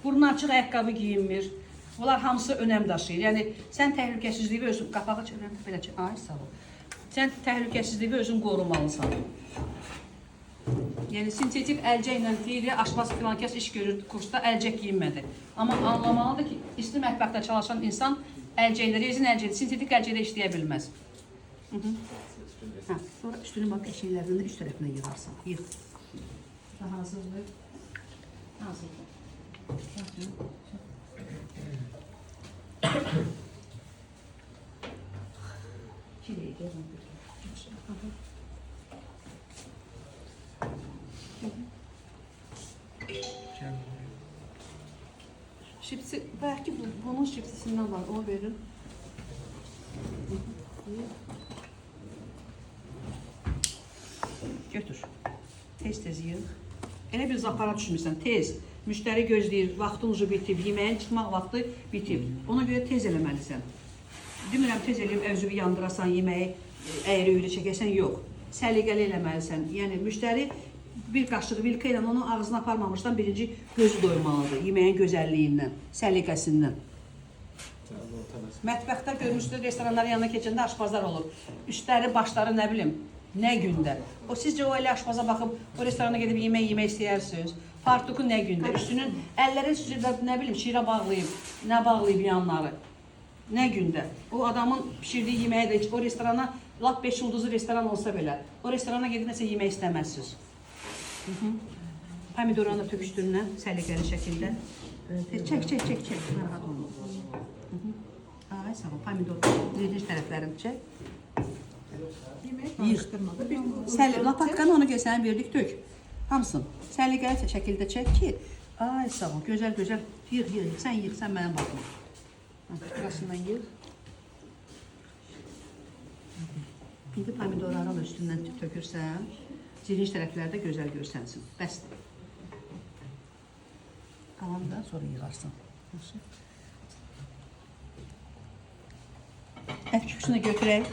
burnu açıq ayaqqabı giyinmir. Bunlar hamısı önəm daşıyır. Yəni sən təhlükəsizliyi özün qapağı çevirəndə belə ki, ay sağ ol. Sən təhlükəsizliyi özün qorumalısan. Yəni sintetik əlcək ilə deyirik, aşpaz filankəs iş görür kursda əlcək giyinmədi. Amma anlamalıdır ki, isti mətbəxdə çalışan insan əlcəklə, rezin əlcəklə, sintetik əlcəklə işləyə bilməz. Hə, sonra üstünü bax eşiklərdən də üst tərəfindən yığarsan. Yığ. Hazırdır. Hazırdır. Şipsi, belki bunun şipsisinden var, o verin. Götür. Tez yığ. Elə bir zapara düşmürsən, tez. Müştəri gözləyir, vaxtın ucu bitib, yeməyin çıxmaq vaxtı bitib. Ona görə tez eləməlisən. Demirəm, tez eləyib, əvzübü yandırasan, yeməyi əyri-üyrü çəkəsən, yox. Səliqəli eləməlisən. Yəni, müştəri bir qaşıq vilka ilə onun ağzına aparmamışdan birinci gözü doymalıdır. Yeməyin gözəlliyindən, səliqəsindən. Mətbəxtdə görmüşsünüz, restoranların yanına keçəndə aşpazlar olur. Üstləri, başları, nə bilim, nə gündə. O, sizcə o elə aşpaza baxıb, o restorana gedib yemək istəyirsiniz. Fartuku nə gündə, üstünün əlləri süzüb, nə bilim, şirə bağlayıb, nə bağlayıb yanları. Nə gündə. O adamın pişirdiyi yeməyi də, o restorana, lap 5 ulduzlu restoran olsa belə, o restorana gedib nəsə yemək istəməzsiniz. Pomidoranı tök üstündən, səliqəli şəkildə. Çək. Narahat olun. Ay, sağ ol, pomidor, zeytinç tərəflərini çək. Yığ. Lapatkanı onu gəlsən verdik, tök. Hamısın. Səliqəli şəkildə çək ki, ay sağ ol, gözəl, yığ, sən mənim baxma. Burasından yığ. İndi pomidorların üstündən tökürsən, zirinç tərəflərdə gözəl görsənsin. Bəsdir. Qalandan sonra yığarsan. Ət küpüsünü götürək.